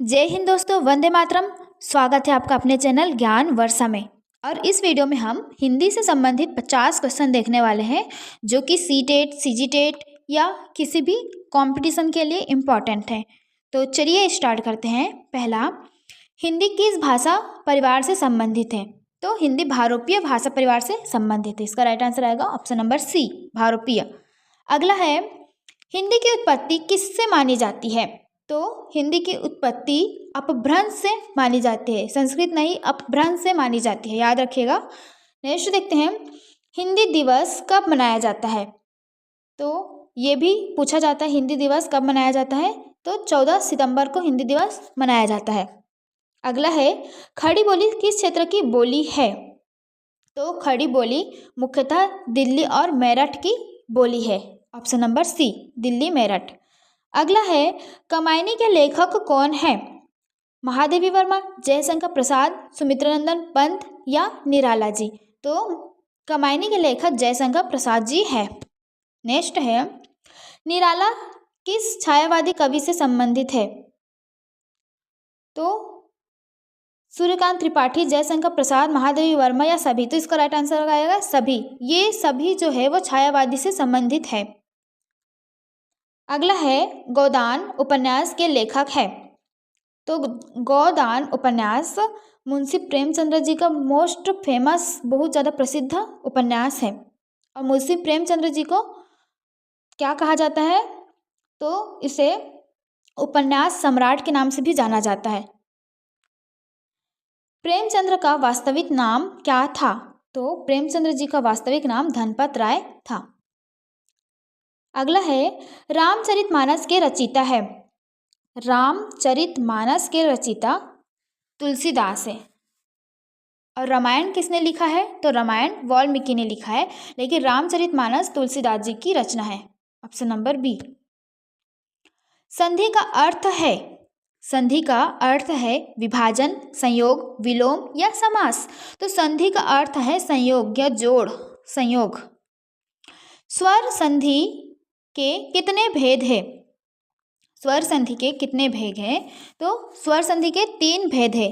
जय हिंद दोस्तों, वंदे मातरम। स्वागत है आपका अपने चैनल ज्ञान वर्षा में। और इस वीडियो में हम हिंदी से संबंधित 50 क्वेश्चन देखने वाले हैं जो कि सी-टेट, सी-जी-टेट या किसी भी कंपटीशन के लिए इम्पॉर्टेंट है। तो चलिए स्टार्ट करते हैं। पहला, हिंदी किस भाषा परिवार से संबंधित है? तो हिंदी भारोपीय भाषा परिवार से संबंधित है। इसका राइट आंसर आएगा ऑप्शन नंबर सी, भारोपीय। अगला है, हिंदी की उत्पत्ति किससे मानी जाती है? तो हिंदी की उत्पत्ति अपभ्रंश से मानी जाती है, संस्कृत नहीं, अपभ्रंश से मानी जाती है, याद रखिएगा। नेक्स्ट देखते हैं, हिंदी दिवस कब मनाया जाता है? तो ये भी पूछा जाता है, हिंदी दिवस कब मनाया जाता है? तो 14 सितंबर को हिंदी दिवस मनाया जाता है। अगला है, खड़ी बोली किस क्षेत्र की बोली है? तो खड़ी बोली मुख्यतः दिल्ली और मेरठ की बोली है, option number C, Delhi Meerut. अगला है, कामायनी के लेखक कौन है? महादेवी वर्मा, जयशंकर प्रसाद, सुमित्रानंदन पंत या निराला जी? तो कामायनी के लेखक जयशंकर प्रसाद जी है। नेक्स्ट है, निराला किस छायावादी कवि से संबंधित है? तो सूर्यकांत त्रिपाठी, जयशंकर प्रसाद, महादेवी वर्मा या सभी? तो इसका राइट आंसर आएगा सभी। ये सभी जो है वो छायावादी से संबंधित है। अगला है, गोदान उपन्यास के लेखक है? तो गोदान उपन्यास मुंशी प्रेमचंद्र जी का मोस्ट फेमस, बहुत ज़्यादा प्रसिद्ध उपन्यास है। और मुंशी प्रेमचंद्र जी को क्या कहा जाता है? तो इसे उपन्यास सम्राट के नाम से भी जाना जाता है। प्रेमचंद्र का वास्तविक नाम क्या था? तो प्रेमचंद्र जी का वास्तविक नाम धनपत राय था। अगला है, रामचरितमानस के रचयिता है? रामचरितमानस के रचयिता तुलसीदास है। और रामायण किसने लिखा है? तो रामायण वाल्मीकि ने लिखा है, लेकिन रामचरितमानस तुलसीदास जी की रचना है, ऑप्शन नंबर बी। संधि का अर्थ है? संधि का अर्थ है विभाजन, संयोग, विलोम या समास? तो संधि का अर्थ है संयोग या जोड़, संयोग। स्वर संधि के कितने भेद है? स्वर संधि के कितने भेद हैं? तो स्वर संधि के 3 भेद है।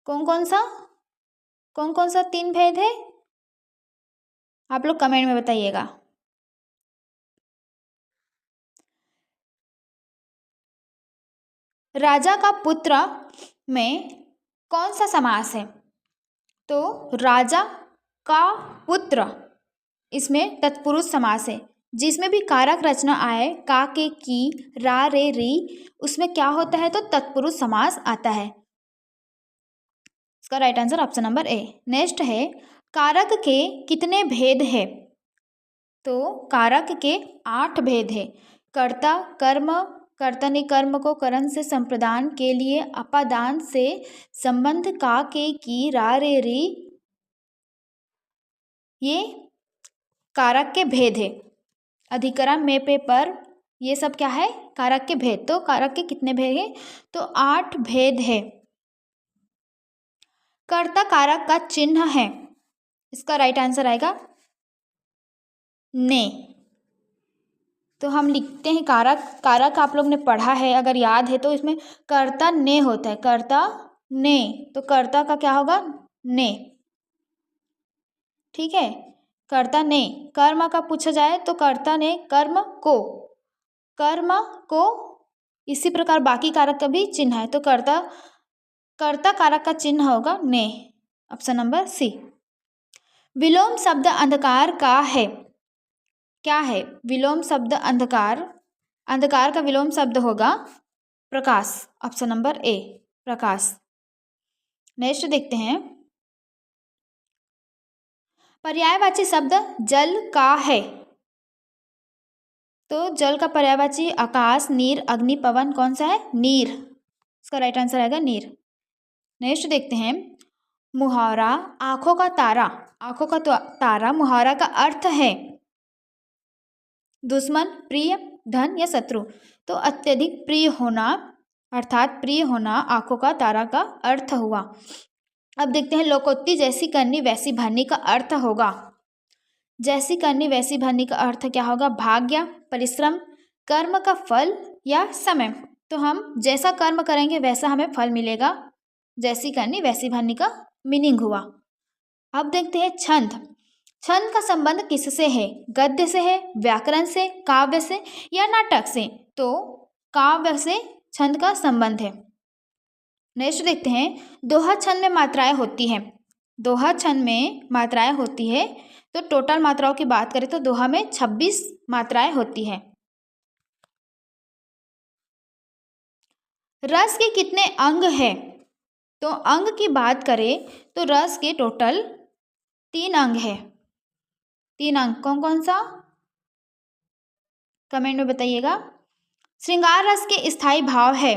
कौन कौन सा 3 भेद है? आप लोग कमेंट में बताइएगा। राजा का पुत्र में कौन सा समास है? तो राजा का पुत्र, इसमें तत्पुरुष समास है। जिसमें भी कारक रचना आए, का के की, रा रे री, उसमें क्या होता है? तो तत्पुरुष समास आता है। इसका राइट आंसर ऑप्शन नंबर ए। नेक्स्ट है, कारक के कितने भेद है? तो कारक के 8 भेद है। कर्ता, कर्म, कर्ता ने कर्म को करण से संप्रदान के लिए, अपादान से संबंध, का के की, रा रे री, ये कारक के भेद है। अधिकरण में, पे, पर, ये सब क्या है? कारक के भेद। तो कारक के कितने भेद हैं? तो 8 भेद है। कर्ता कारक का चिन्ह है? इसका राइट आंसर आएगा ने। तो हम लिखते हैं कारक, कारक आप लोग ने पढ़ा है, अगर याद है तो इसमें कर्ता ने होता है, कर्ता ने। तो कर्ता का क्या होगा? ने, ठीक है। कर्ता ने। कर्म का पूछा जाए तो कर्ता ने कर्म को, इसी प्रकार बाकी कारक का भी चिन्ह है। तो कर्ता कारक का चिन्ह होगा ने, ऑप्शन नंबर सी। विलोम शब्द अंधकार का है? क्या है विलोम शब्द? अंधकार। अंधकार का विलोम शब्द होगा प्रकाश, ऑप्शन नंबर ए, प्रकाश। नेक्स्ट देखते हैं, पर्यायवाची शब्द जल का है? तो जल का पर्यायवाची आकाश, नीर, अग्नि, पवन, कौन सा है? नीर। इसका राइट आंसर आएगा नीर। नेक्स्ट देखते हैं, मुहावरा आंखों का तारा। आंखों का तारा मुहावरा का अर्थ है दुश्मन, प्रिय, धन या शत्रु? तो अत्यधिक प्रिय होना, अर्थात प्रिय होना आंखों का तारा का अर्थ हुआ। अब देखते हैं, लोकोक्ति जैसी करनी वैसी भरनी का अर्थ होगा? जैसी करनी वैसी भरनी का अर्थ क्या होगा? भाग्य, परिश्रम, कर्म का फल या समय? तो हम जैसा कर्म करेंगे वैसा हमें फल मिलेगा। जैसी करनी वैसी भरनी का मीनिंग हुआ। अब देखते हैं छंद। छंद का संबंध किससे है? गद्य से है, व्याकरण से, काव्य से या नाटक से? तो काव्य से छंद का संबंध है। नेक्स्ट देखते हैं, दोहा छंद में मात्राएं होती हैं। दोहा छंद में मात्राएं होती है तो टोटल मात्राओं की बात करें तो दोहा में 26 मात्राएं होती है। रस के कितने अंग हैं? तो अंग की बात करें तो रस के टोटल 3 अंग है। 3 अंग कौन कौन सा? कमेंट में बताइएगा। श्रृंगार रस के स्थायी भाव है।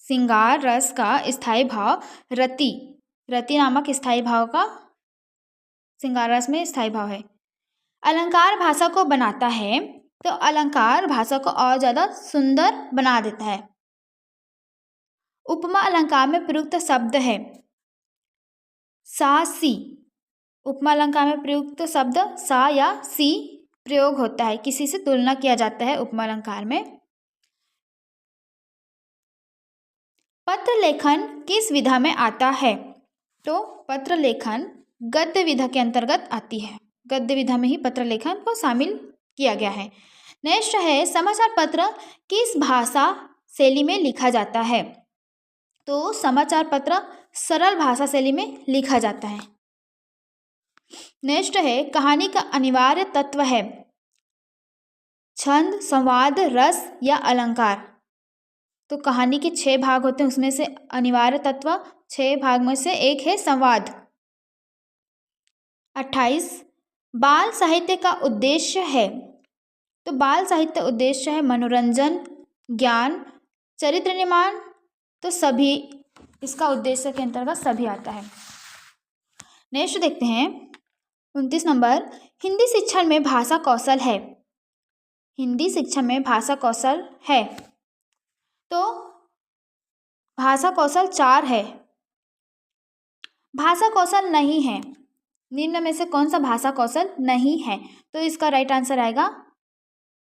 श्रृंगार रस का स्थायी भाव रति नामक स्थायी भाव का श्रृंगार रस में स्थायी भाव है। अलंकार भाषा को बनाता है तो अलंकार भाषा को और ज़्यादा सुंदर बना देता है। उपमा अलंकार में प्रयुक्त शब्द है सा सी। उपमा अलंकार में प्रयुक्त शब्द सा या सी प्रयोग होता है, किसी से तुलना किया जाता है उपमा अलंकार में। पत्र लेखन किस विधा में आता है? तो पत्र लेखन गद्य विधा के अंतर्गत आती है। गद्य विधा में ही पत्र लेखन को शामिल किया गया है। नेक्स्ट है, समाचार पत्र किस भाषा शैली में लिखा जाता है? तो समाचार पत्र सरल भाषा शैली में लिखा जाता है। नेक्स्ट है, कहानी का अनिवार्य तत्व है छंद, संवाद, रस या अलंकार? तो कहानी के 6 भाग होते हैं, उसमें से अनिवार्य तत्व 6 भाग में से एक है संवाद। 28, बाल साहित्य का उद्देश्य है। तो बाल साहित्य उद्देश्य है मनोरंजन, ज्ञान, चरित्र निर्माण। तो सभी इसका उद्देश्य के अंतर्गत सभी आता है। नेक्स्ट देखते हैं 29 नंबर, हिंदी शिक्षण में भाषा कौशल है। हिंदी शिक्षण में भाषा कौशल है तो भाषा कौशल 4 है। भाषा कौशल नहीं है, निम्न में से कौन सा भाषा कौशल नहीं है? तो इसका राइट आंसर आएगा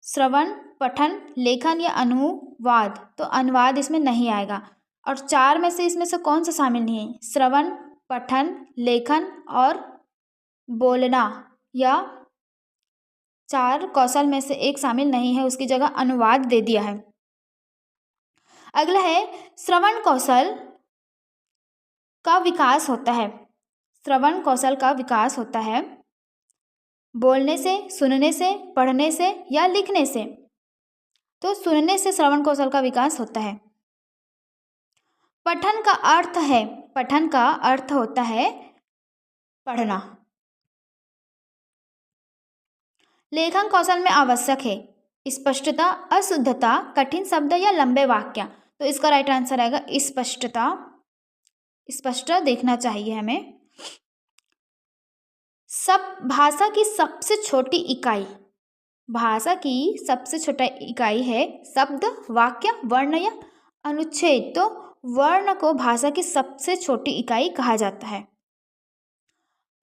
श्रवण, पठन, लेखन या अनुवाद। तो अनुवाद इसमें नहीं आएगा। और 4 में से इसमें से कौन सा शामिल नहीं है? श्रवण, पठन, लेखन और बोलना या 4 कौशल में से एक शामिल नहीं है, उसकी जगह अनुवाद दे दिया है। अगला है, श्रवण कौशल का विकास होता है। श्रवण कौशल का विकास होता है बोलने से, सुनने से, पढ़ने से या लिखने से? तो सुनने से श्रवण कौशल का विकास होता है। पठन का अर्थ है, पठन का अर्थ होता है पढ़ना। लेखन कौशल में आवश्यक है स्पष्टता, अशुद्धता, कठिन शब्द या लंबे वाक्य? तो इसका राइट आंसर आएगा स्पष्टता। स्पष्ट देखना चाहिए हमें। सब भाषा की सबसे छोटी इकाई, भाषा की सबसे छोटा इकाई है शब्द, वाक्य, वर्ण या अनुच्छेद। तो वर्ण को भाषा की सबसे छोटी इकाई कहा जाता है।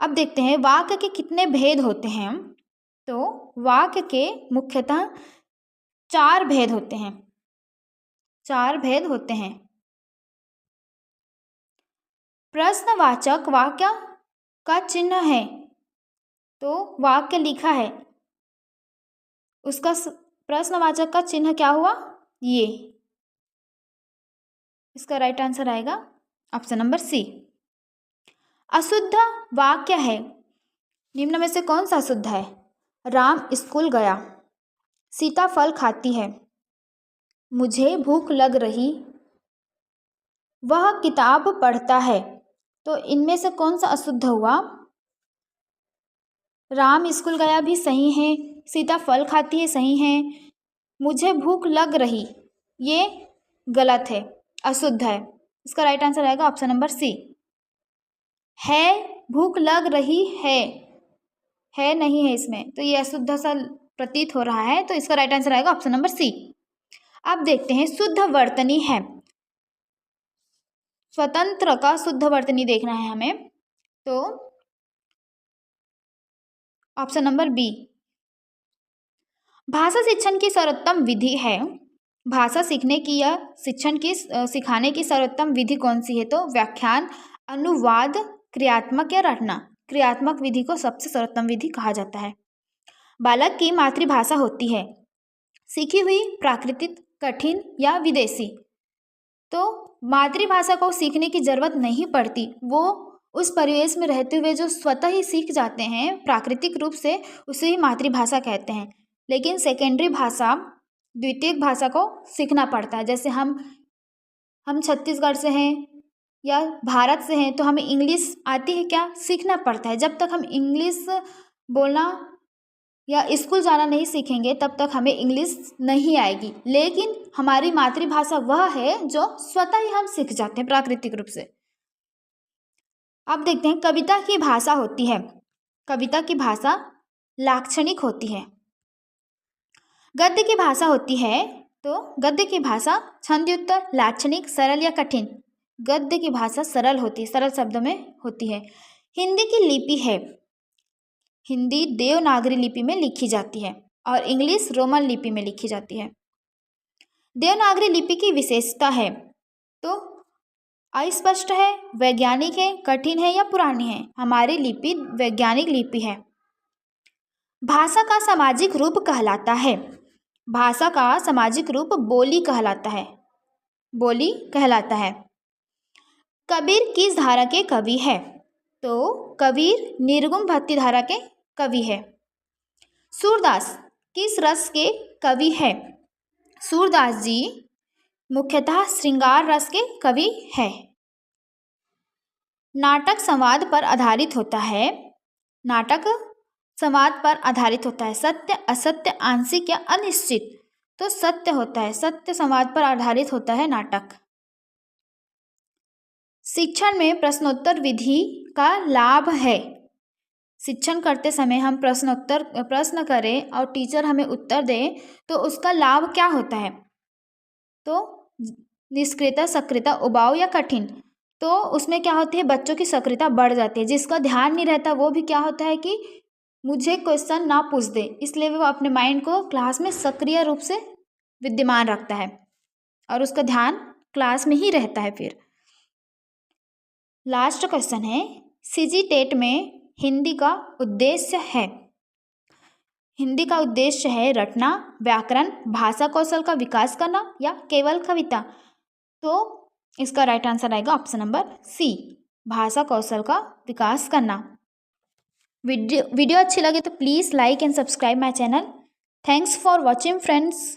अब देखते हैं वाक्य के कितने भेद होते हैं। तो वाक्य के मुख्यतः 4 भेद होते हैं। 4 भेद होते हैं। प्रश्नवाचक वाक्य का चिन्ह है। तो वाक्य लिखा है, उसका प्रश्नवाचक का चिन्ह क्या हुआ? ये। इसका राइट आंसर आएगा ऑप्शन नंबर सी। अशुद्ध वाक्य है, निम्न में से कौन सा अशुद्ध है? राम स्कूल गया, सीता फल खाती है, मुझे भूख लग रही, वह किताब पढ़ता है। तो इनमें से कौन सा अशुद्ध हुआ? राम स्कूल गया भी सही है, सीता फल खाती है सही है, मुझे भूख लग रही ये गलत है, अशुद्ध है। इसका राइट आंसर आएगा ऑप्शन नंबर सी। है, भूख लग रही है नहीं है इसमें, तो ये अशुद्ध सा प्रतीत हो रहा है। तो इसका राइट आंसर आएगा ऑप्शन नंबर सी। अब देखते हैं शुद्ध वर्तनी है। स्वतंत्र का शुद्ध वर्तनी देखना है हमें, तो ऑप्शन नंबर बी। भाषा शिक्षण की सर्वोत्तम विधि है। भाषा सीखने की या सिखाने की सर्वोत्तम विधि कौन सी है? तो व्याख्यान, अनुवाद, क्रियात्मक या रटना। क्रियात्मक विधि को सबसे सर्वोत्तम विधि कहा जाता है। बालक की मातृभाषा होती है सीखी हुई, प्राकृतिक, कठिन या विदेशी। तो मातृभाषा को सीखने की जरूरत नहीं पड़ती, वो उस परिवेश में रहते हुए जो स्वतः ही सीख जाते हैं प्राकृतिक रूप से, उसे ही मातृभाषा कहते हैं। लेकिन सेकेंडरी भाषा, द्वितीयक भाषा को सीखना पड़ता है। जैसे हम छत्तीसगढ़ से हैं या भारत से हैं तो हमें इंग्लिश आती है क्या? सीखना पड़ता है। जब तक हम इंग्लिश बोलना या स्कूल जाना नहीं सीखेंगे तब तक हमें इंग्लिश नहीं आएगी। लेकिन हमारी मातृभाषा वह है जो स्वतः ही हम सीख जाते हैं प्राकृतिक रूप से। अब देखते हैं कविता की भाषा होती है। कविता की भाषा लाक्षणिक होती है। गद्य की भाषा होती है तो गद्य की भाषा छंदयुक्त, लाक्षणिक, सरल या कठिन। गद्य की भाषा सरल होती है, सरल शब्दों में होती है। हिंदी की लिपि है, हिंदी देवनागरी लिपि में लिखी जाती है और इंग्लिश रोमन लिपि में लिखी जाती है। देवनागरी लिपि की विशेषता है तो अस्पष्ट है, वैज्ञानिक है, कठिन है या पुरानी है। हमारी लिपि वैज्ञानिक लिपि है। भाषा का सामाजिक रूप कहलाता है। भाषा का सामाजिक रूप बोली कहलाता है, बोली कहलाता है। कबीर किस धारा के कवि है? तो कबीर निर्गुण भक्ति धारा के कवि है। सूरदास किस रस के कवि है? सूरदास जी मुख्यतः श्रृंगार रस के कवि है। नाटक संवाद पर आधारित होता है। नाटक संवाद पर आधारित होता है। सत्य, असत्य, आंशिक या अनिश्चित। तो सत्य होता है, सत्य संवाद पर आधारित होता है नाटक। शिक्षण में प्रश्नोत्तर विधि का लाभ है। शिक्षण करते समय हम प्रश्न करें और टीचर हमें उत्तर दे तो उसका लाभ क्या होता है? तो निष्क्रियता, सक्रियता, उबाऊ या कठिन। तो उसमें क्या होती है? बच्चों की सक्रियता बढ़ जाती है। जिसका ध्यान नहीं रहता वो भी क्या होता है कि मुझे क्वेश्चन ना पूछ दे, इसलिए वो अपने माइंड को क्लास में सक्रिय रूप से विद्यमान रखता है और उसका ध्यान क्लास में ही रहता है। फिर लास्ट क्वेश्चन है, सीजी टेट में हिंदी का उद्देश्य है। हिंदी का उद्देश्य है रटना, व्याकरण, भाषा कौशल का विकास करना या केवल कविता। तो इसका राइट आंसर आएगा ऑप्शन नंबर सी, भाषा कौशल का विकास करना। वीडियो अच्छी लगे तो please like and subscribe my channel. Thanks for watching friends.